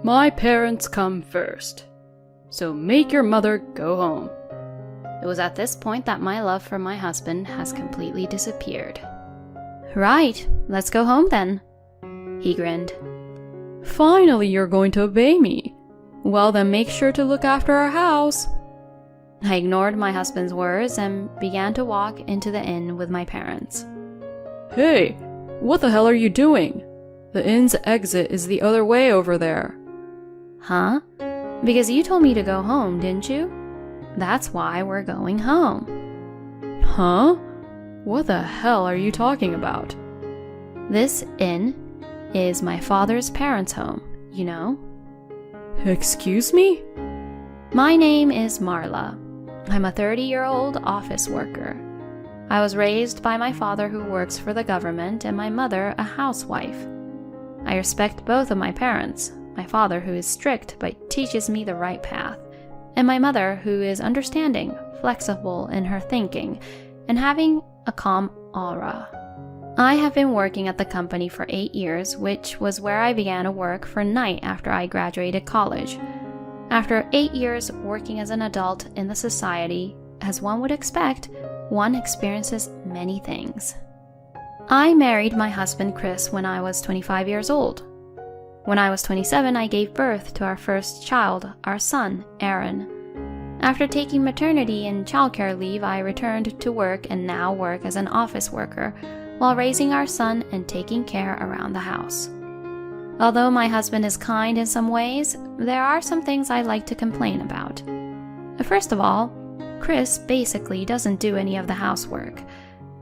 My parents come first, so make your mother go home. It was at this point that my love for my husband has completely disappeared. Right, let's go home then, he grinned. Finally, you're going to obey me. Well, then make sure to look after our house. I ignored my husband's words and began to walk into the inn with my parents. Hey, what the hell are you doing? The inn's exit is the other way over there. Huh? Because you told me to go home, didn't you? That's why we're going home. Huh? What the hell are you talking about? This inn is my father's parents' home, you know? Excuse me? My name is Marla. I'm a 30-year-old office worker. I was raised by my father who works for the government and my mother a housewife. I respect both of my parents, my father who is strict but teaches me the right path, and my mother who is understanding, flexible in her thinking, and having a calm aura. I have been working at the company for 8 years, which was where I began to work for night after I graduated college. After 8 years working as an adult in the society, as one would expect, one experiences many things. I married my husband Chris when I was 25 years old. When I was 27, I gave birth to our first child, our son, Aaron. After taking maternity and childcare leave, I returned to work and now work as an office worker while raising our son and taking care around the house. Although my husband is kind in some ways, there are some things I like to complain about. First of all, Chris basically doesn't do any of the housework.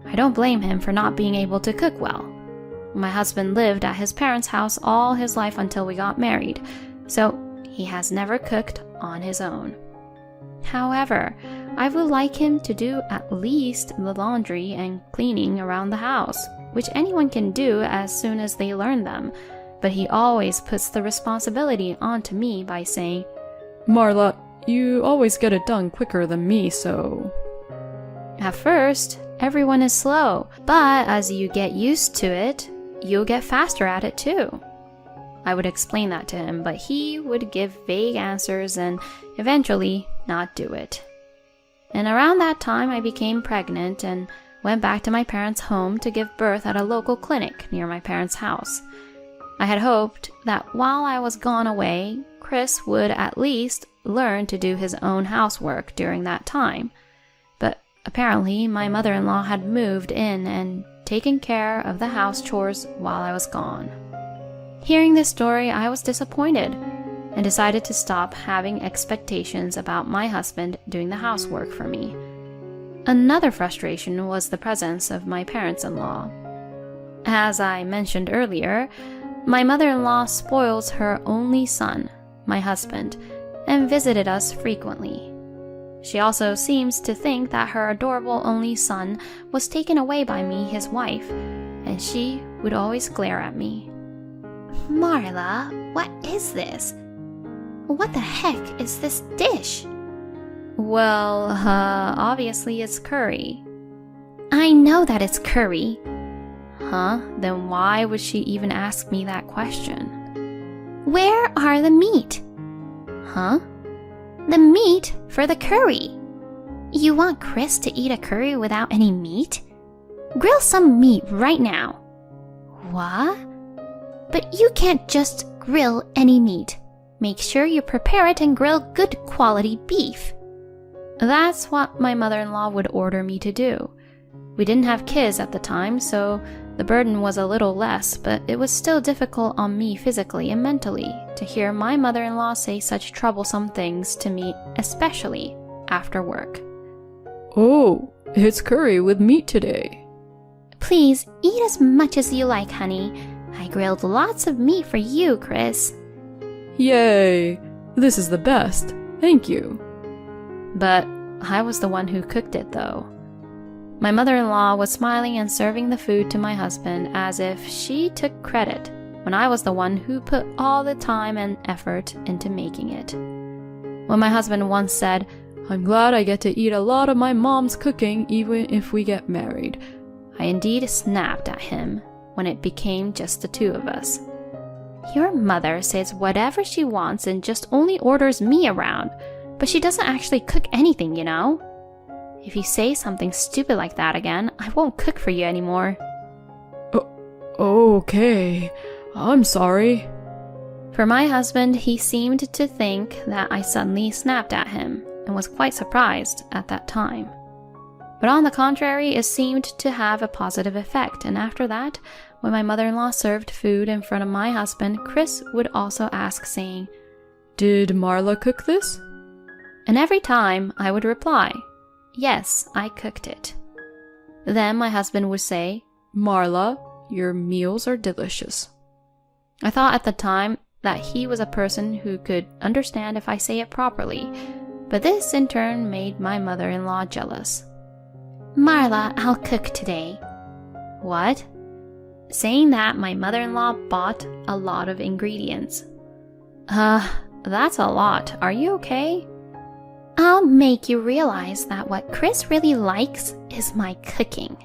I don't blame him for not being able to cook well. My husband lived at his parents' house all his life until we got married, so he has never cooked on his own. However, I would like him to do at least the laundry and cleaning around the house, which anyone can do as soon as they learn them, but he always puts the responsibility onto me by saying, Marla, you always get it done quicker than me, so... At first, everyone is slow, but as you get used to it, you'll get faster at it too. I would explain that to him, but he would give vague answers and eventually not do it. And around that time, I became pregnant and went back to my parents' home to give birth at a local clinic near my parents' house. I had hoped that while I was gone away, Chris would at least learn to do his own housework during that time. But apparently, my mother-in-law had moved in and taken care of the house chores while I was gone. Hearing this story, I was disappointed and decided to stop having expectations about my husband doing the housework for me. Another frustration was the presence of my parents-in-law. As I mentioned earlier, my mother-in-law spoils her only son, my husband, and visited us frequently. She also seems to think that her adorable only son was taken away by me, his wife, and she would always glare at me. Marla, what is this? What the heck is this dish? Well, obviously it's curry. I know that it's curry. Huh? Then why would she even ask me that question? Where are the meat? Huh? The meat for the curry. You want Chris to eat a curry without any meat? Grill some meat right now. What? But you can't just grill any meat. Make sure you prepare it and grill good quality beef. That's what my mother-in-law would order me to do. We didn't have kids at the time, so the burden was a little less, but it was still difficult on me physically and mentally to hear my mother-in-law say such troublesome things to me, especially after work. Oh, it's curry with meat today. Please eat as much as you like, honey. I grilled lots of meat for you, Chris. Yay! This is the best. Thank you. But I was the one who cooked it, though. My mother-in-law was smiling and serving the food to my husband as if she took credit when I was the one who put all the time and effort into making it. When my husband once said, I'm glad I get to eat a lot of my mom's cooking even if we get married, I indeed snapped at him when it became just the two of us. Your mother says whatever she wants and just only orders me around, but she doesn't actually cook anything, you know? If you say something stupid like that again, I won't cook for you anymore. Okay, I'm sorry. For my husband, he seemed to think that I suddenly snapped at him and was quite surprised at that time. But on the contrary, it seemed to have a positive effect, and after that, when my mother-in-law served food in front of my husband, Chris would also ask, saying, Did Marla cook this? And every time I would reply, yes, I cooked it. Then my husband would say, Marla, your meals are delicious. I thought at the time that he was a person who could understand if I say it properly, but this in turn made my mother-in-law jealous. Marla, I'll cook today. What? Saying that, my mother-in-law bought a lot of ingredients. That's a lot. Are you okay? I'll make you realize that what Chris really likes is my cooking.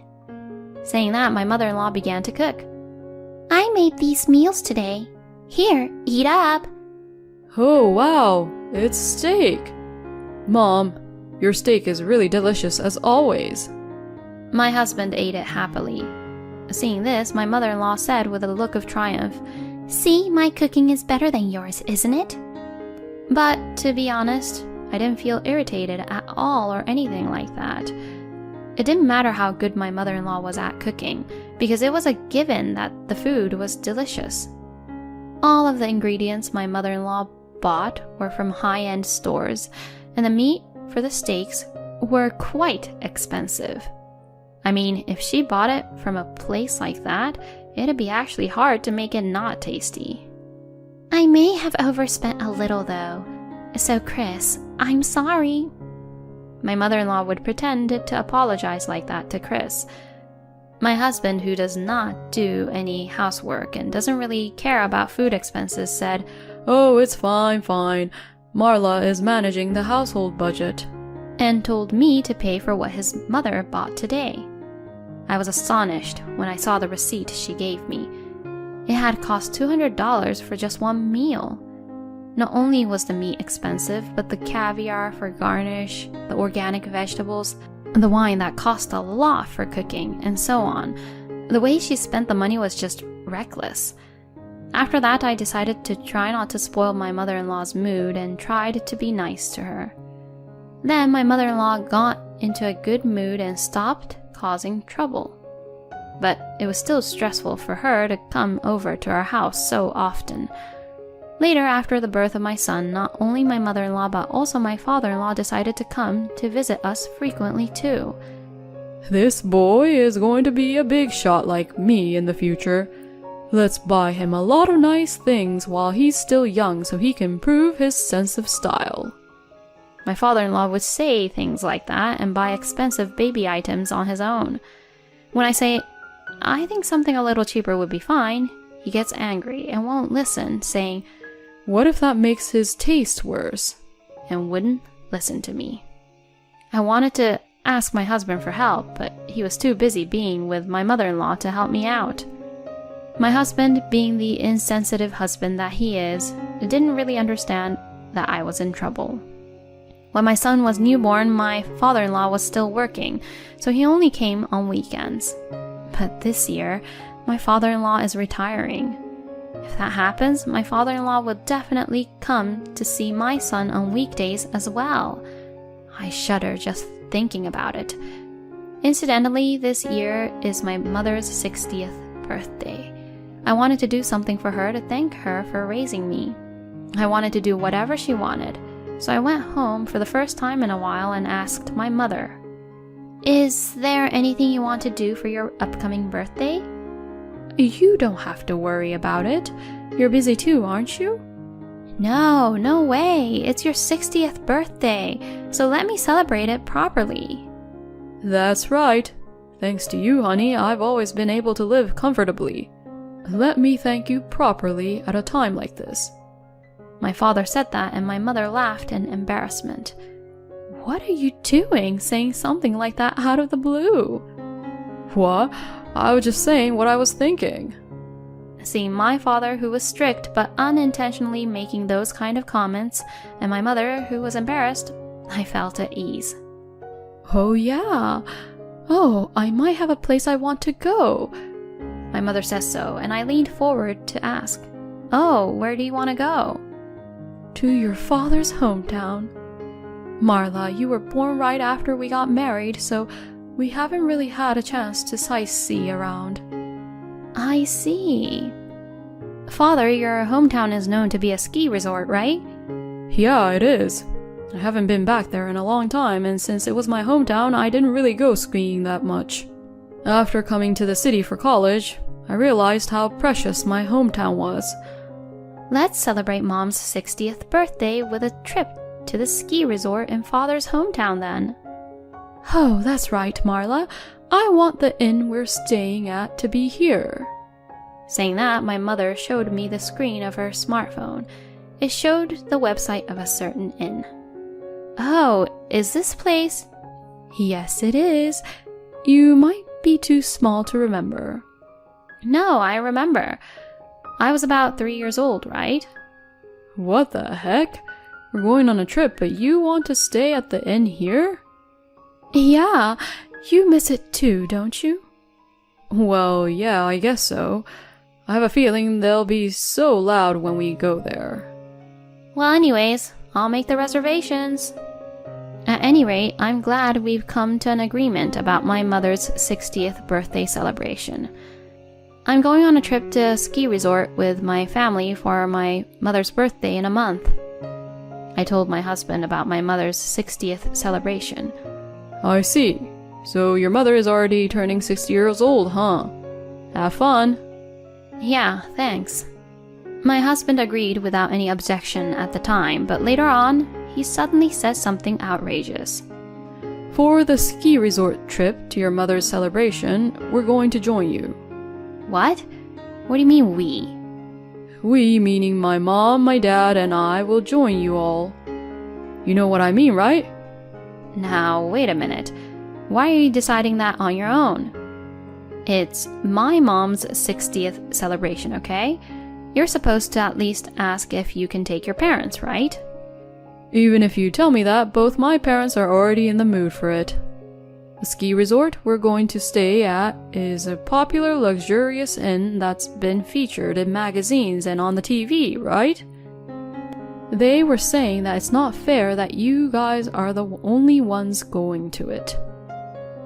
Saying that, my mother-in-law began to cook. I made these meals today. Here, eat up. Oh, wow, it's steak. Mom, your steak is really delicious as always. My husband ate it happily. Seeing this, my mother-in-law said with a look of triumph, See, my cooking is better than yours, isn't it? But to be honest, I didn't feel irritated at all or anything like that. It didn't matter how good my mother-in-law was at cooking, because it was a given that the food was delicious. All of the ingredients my mother-in-law bought were from high-end stores, and the meat for the steaks were quite expensive. I mean, if she bought it from a place like that, it'd be actually hard to make it not tasty. I may have overspent a little though. So Chris, I'm sorry. My mother-in-law would pretend to apologize like that to Chris. My husband, who does not do any housework and doesn't really care about food expenses, said, Oh, it's fine. Marla is managing the household budget. And told me to pay for what his mother bought today. I was astonished when I saw the receipt she gave me. It had cost $200 for just one meal. Not only was the meat expensive, but the caviar for garnish, the organic vegetables, the wine that cost a lot for cooking, and so on. The way she spent the money was just reckless. After that, I decided to try not to spoil my mother-in-law's mood and tried to be nice to her. Then my mother-in-law got into a good mood and stopped causing trouble. But it was still stressful for her to come over to our house so often. Later, after the birth of my son, not only my mother-in-law but also my father-in-law decided to come to visit us frequently too. This boy is going to be a big shot like me in the future. Let's buy him a lot of nice things while he's still young so he can prove his sense of style. My father-in-law would say things like that and buy expensive baby items on his own. When I say, I think something a little cheaper would be fine, he gets angry and won't listen, saying, What if that makes his taste worse? And wouldn't listen to me. I wanted to ask my husband for help, but he was too busy being with my mother-in-law to help me out. My husband, being the insensitive husband that he is, didn't really understand that I was in trouble. When my son was newborn, my father-in-law was still working, so he only came on weekends. But this year, my father-in-law is retiring. If that happens, my father-in-law will definitely come to see my son on weekdays as well. I shudder just thinking about it. Incidentally, this year is my mother's 60th birthday. I wanted to do something for her to thank her for raising me. I wanted to do whatever she wanted. So I went home for the first time in a while and asked my mother, Is there anything you want to do for your upcoming birthday? You don't have to worry about it. You're busy too, aren't you? No way. It's your 60th birthday, so let me celebrate it properly. That's right. Thanks to you, honey, I've always been able to live comfortably. Let me thank you properly at a time like this. My father said that, and my mother laughed in embarrassment. What are you doing, saying something like that out of the blue? What? I was just saying what I was thinking. Seeing my father, who was strict but unintentionally making those kind of comments, and my mother, who was embarrassed, I felt at ease. Oh yeah. Oh, I might have a place I want to go. My mother says so, and I leaned forward to ask, "Oh, where do you want to go?" To your father's hometown. Marla, you were born right after we got married, so we haven't really had a chance to sightsee around. I see. Father, your hometown is known to be a ski resort, right? Yeah, it is. I haven't been back there in a long time, and since it was my hometown, I didn't really go skiing that much. After coming to the city for college, I realized how precious my hometown was. Let's celebrate Mom's 60th birthday with a trip to the ski resort in Father's hometown then. Oh, that's right, Marla. I want the inn we're staying at to be here. Saying that, my mother showed me the screen of her smartphone. It showed the website of a certain inn. Oh, is this place? Yes, it is. You might be too small to remember. No, I remember. I was about 3 years old, right? What the heck? We're going on a trip, but you want to stay at the inn here? Yeah, you miss it too, don't you? Well, yeah, I guess so. I have a feeling they'll be so loud when we go there. Well, anyways, I'll make the reservations. At any rate, I'm glad we've come to an agreement about my mother's 60th birthday celebration. I'm going on a trip to a ski resort with my family for my mother's birthday in a month. I told my husband about my mother's 60th celebration. I see. So your mother is already turning 60 years old, huh? Have fun. Yeah, thanks. My husband agreed without any objection at the time, but later on, he suddenly said something outrageous. For the ski resort trip to your mother's celebration, we're going to join you. What? What do you mean we? We, meaning my mom, my dad, and I, will join you all. You know what I mean, right? Now, wait a minute. Why are you deciding that on your own? It's my mom's 60th celebration, okay? You're supposed to at least ask if you can take your parents, right? Even if you tell me that, both my parents are already in the mood for it. The ski resort we're going to stay at is a popular, luxurious inn that's been featured in magazines and on the TV, right? They were saying that it's not fair that you guys are the only ones going to it.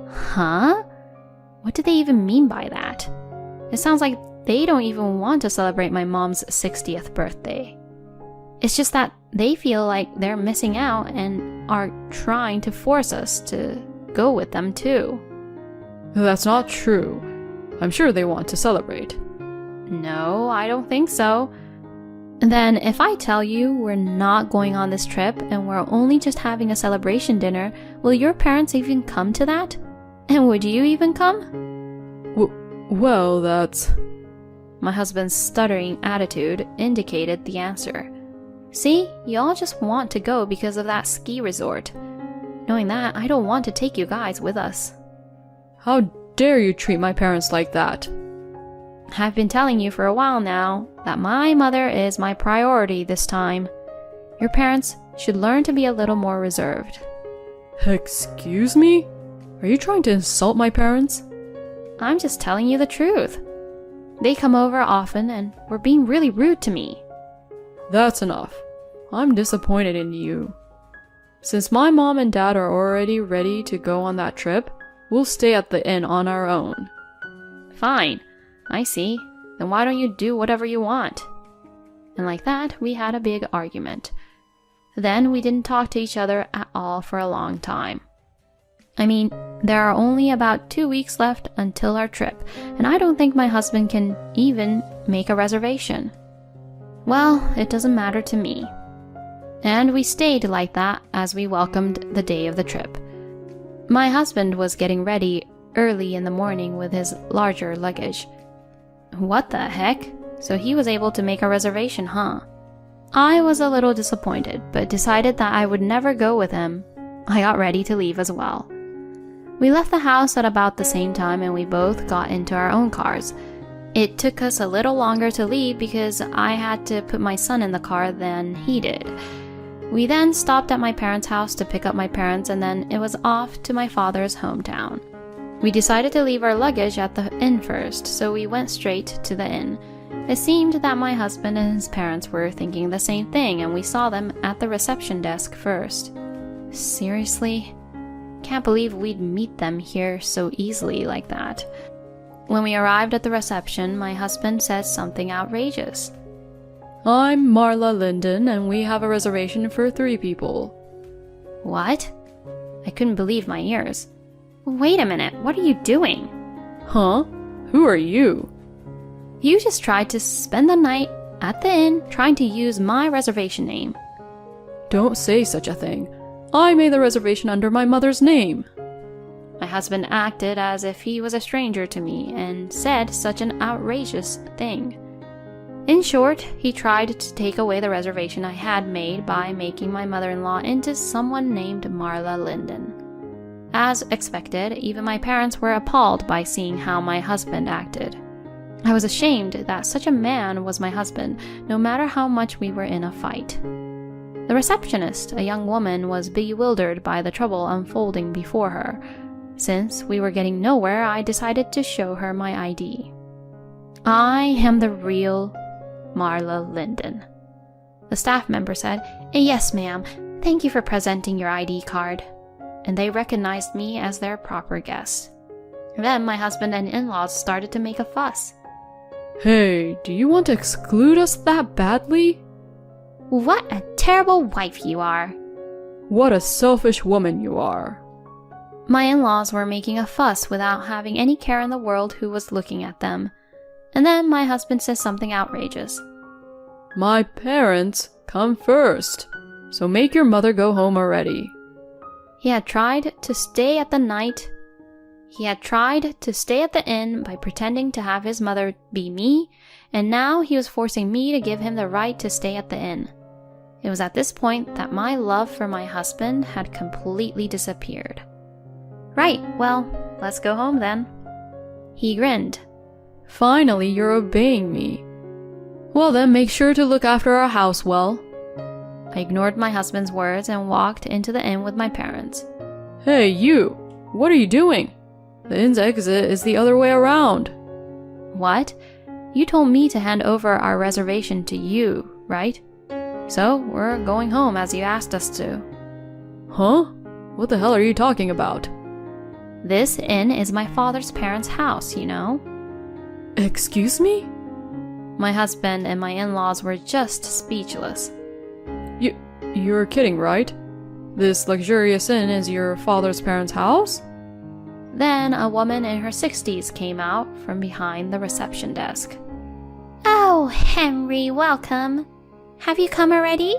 Huh? What do they even mean by that? It sounds like they don't even want to celebrate my mom's 60th birthday. It's just that they feel like they're missing out and are trying to force us to go with them too. That's not true. I'm sure they want to celebrate. No, I don't think so. Then if I tell you we're not going on this trip and we're only just having a celebration dinner, will your parents even come to that? And would you even come? Well, that's... My husband's stuttering attitude indicated the answer. See, you all just want to go because of that ski resort. Knowing that, I don't want to take you guys with us. How dare you treat my parents like that? I've been telling you for a while now that my mother is my priority this time. Your parents should learn to be a little more reserved. Excuse me? Are you trying to insult my parents? I'm just telling you the truth. They come over often and were being really rude to me. That's enough. I'm disappointed in you. Since my mom and dad are already ready to go on that trip, we'll stay at the inn on our own. Fine. I see. Then why don't you do whatever you want? And like that, we had a big argument. Then we didn't talk to each other at all for a long time. I mean, there are only about 2 weeks left until our trip, and I don't think my husband can even make a reservation. Well, it doesn't matter to me. And we stayed like that as we welcomed the day of the trip. My husband was getting ready early in the morning with his larger luggage. What the heck? So he was able to make a reservation, huh? I was a little disappointed, but decided that I would never go with him. I got ready to leave as well. We left the house at about the same time and we both got into our own cars. It took us a little longer to leave because I had to put my son in the car than he did. We then stopped at my parents' house to pick up my parents, and then it was off to my father's hometown. We decided to leave our luggage at the inn first, so we went straight to the inn. It seemed that my husband and his parents were thinking the same thing, and we saw them at the reception desk first. Seriously? Can't believe we'd meet them here so easily like that. When we arrived at the reception, my husband said something outrageous. I'm Marla Linden, and we have a reservation for 3 people. What? I couldn't believe my ears. Wait a minute, what are you doing? Huh? Who are you? You just tried to spend the night at the inn trying to use my reservation name. Don't say such a thing. I made the reservation under my mother's name. My husband acted as if he was a stranger to me and said such an outrageous thing. In short, he tried to take away the reservation I had made by making my mother-in-law into someone named Marla Linden. As expected, even my parents were appalled by seeing how my husband acted. I was ashamed that such a man was my husband, no matter how much we were in a fight. The receptionist, a young woman, was bewildered by the trouble unfolding before her. Since we were getting nowhere, I decided to show her my ID. I am the real Marla Linden. The staff member said, "Yes, ma'am. Thank you for presenting your ID card." And they recognized me as their proper guest. Then my husband and in-laws started to make a fuss. Hey, do you want to exclude us that badly? What a terrible wife you are. What a selfish woman you are. My in-laws were making a fuss without having any care in the world who was looking at them. And then my husband says something outrageous. My parents come first, so make your mother go home already. He had tried to stay at the inn by pretending to have his mother be me, and now he was forcing me to give him the right to stay at the inn. It was at this point that my love for my husband had completely disappeared. Right, well, let's go home then. He grinned. Finally, you're obeying me. Well then, make sure to look after our house well. I ignored my husband's words and walked into the inn with my parents. Hey, you! What are you doing? The inn's exit is the other way around. What? You told me to hand over our reservation to you, right? So, we're going home as you asked us to. Huh? What the hell are you talking about? This inn is my father's parents' house, you know? Excuse me? My husband and my in-laws were just speechless. You're kidding, right? This luxurious inn is your father's parents' house? Then a woman in her 60s came out from behind the reception desk. Oh, Henry, welcome. Have you come already?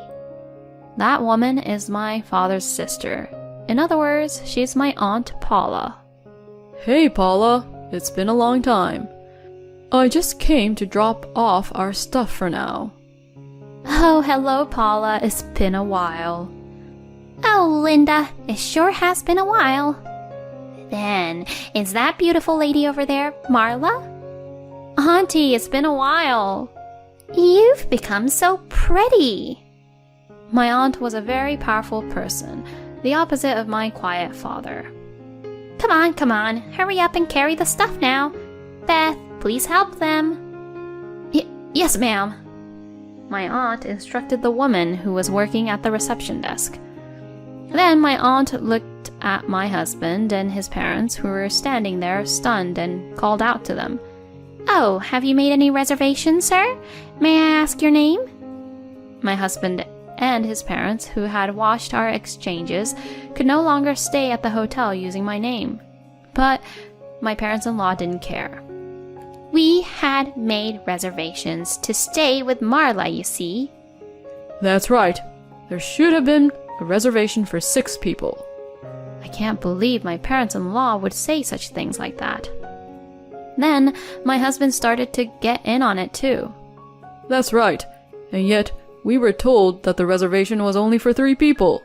That woman is my father's sister. In other words, she's my Aunt Paula. Hey, Paula. It's been a long time. I just came to drop off our stuff for now. Oh, hello, Paula. It's been a while. Oh, Linda, it sure has been a while. Then, is that beautiful lady over there Marla? Auntie, it's been a while. You've become so pretty. My aunt was a very powerful person, the opposite of my quiet father. Come on, hurry up and carry the stuff now. Beth, please help them. Yes, ma'am. My aunt instructed the woman who was working at the reception desk. Then my aunt looked at my husband and his parents, who were standing there stunned, and called out to them. Oh, have you made any reservations, sir? May I ask your name? My husband and his parents, who had watched our exchanges, could no longer stay at the hotel using my name. But my parents-in-law didn't care. We had made reservations to stay with Marla, you see. That's right. There should have been a reservation for 6 people. I can't believe my parents-in-law would say such things like that. Then my husband started to get in on it too. That's right. And yet, we were told that the reservation was only for 3 people.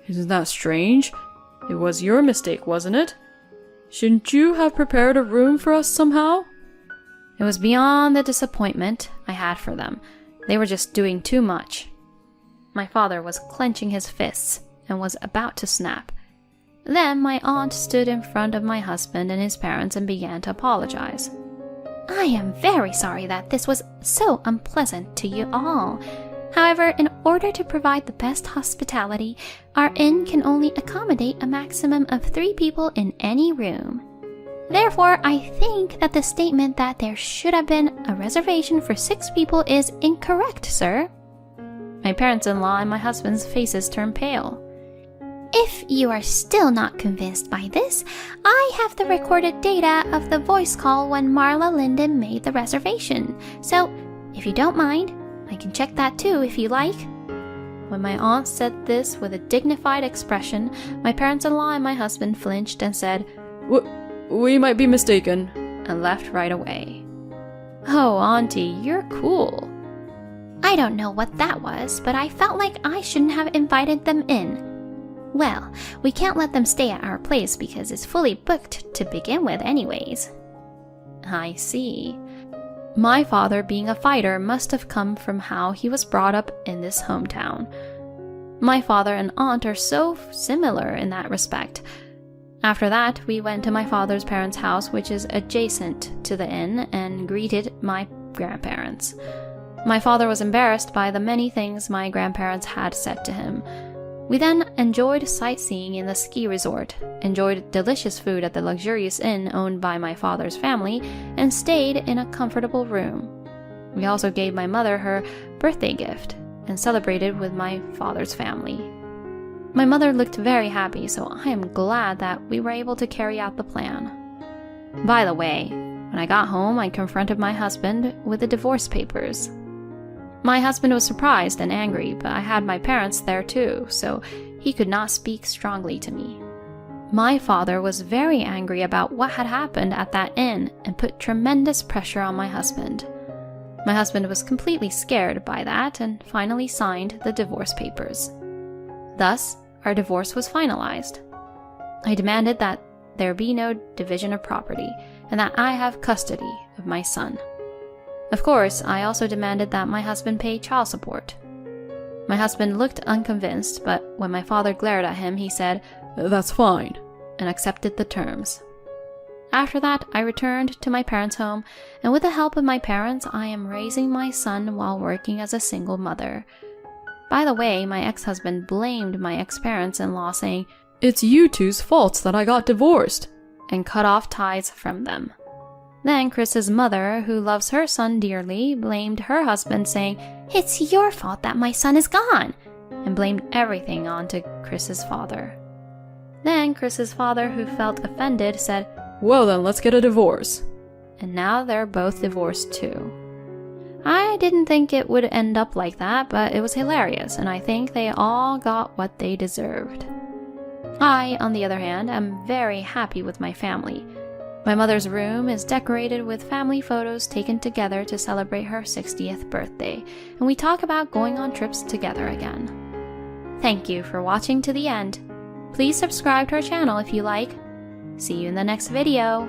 Isn't that strange? It was your mistake, wasn't it? Shouldn't you have prepared a room for us somehow? It was beyond the disappointment I had for them. They were just doing too much. My father was clenching his fists and was about to snap. Then my aunt stood in front of my husband and his parents and began to apologize. I am very sorry that this was so unpleasant to you all. However, in order to provide the best hospitality, our inn can only accommodate a maximum of 3 people in any room. Therefore, I think that the statement that there should have been a reservation for 6 people is incorrect, sir. My parents-in-law and my husband's faces turned pale. If you are still not convinced by this, I have the recorded data of the voice call when Marla Linden made the reservation. So, if you don't mind, I can check that too if you like. When my aunt said this with a dignified expression, my parents-in-law and my husband flinched and said, We might be mistaken, and left right away. Oh, Auntie, you're cool. I don't know what that was, but I felt like I shouldn't have invited them in. Well, we can't let them stay at our place because it's fully booked to begin with anyways. I see. My father, being a fighter, must have come from how he was brought up in this hometown. My father and aunt are so similar in that respect. After that, we went to my father's parents' house, which is adjacent to the inn, and greeted my grandparents. My father was embarrassed by the many things my grandparents had said to him. We then enjoyed sightseeing in the ski resort, enjoyed delicious food at the luxurious inn owned by my father's family, and stayed in a comfortable room. We also gave my mother her birthday gift and celebrated with my father's family. My mother looked very happy, so I am glad that we were able to carry out the plan. By the way, when I got home, I confronted my husband with the divorce papers. My husband was surprised and angry, but I had my parents there too, so he could not speak strongly to me. My father was very angry about what had happened at that inn and put tremendous pressure on my husband. My husband was completely scared by that and finally signed the divorce papers. Thus, our divorce was finalized. I demanded that there be no division of property and that I have custody of my son. Of course, I also demanded that my husband pay child support. My husband looked unconvinced, but when my father glared at him, he said, That's fine, and accepted the terms. After that, I returned to my parents' home, and with the help of my parents, I am raising my son while working as a single mother. By the way, my ex-husband blamed my ex-parents-in-law, saying, It's you two's fault that I got divorced, and cut off ties from them. Then Chris's mother, who loves her son dearly, blamed her husband, saying, It's your fault that my son is gone, and blamed everything onto Chris's father. Then Chris's father, who felt offended, said, Well then, let's get a divorce. And now they're both divorced too. I didn't think it would end up like that, but it was hilarious, and I think they all got what they deserved. I, on the other hand, am very happy with my family. My mother's room is decorated with family photos taken together to celebrate her 60th birthday, and we talk about going on trips together again. Thank you for watching to the end. Please subscribe to our channel if you like. See you in the next video.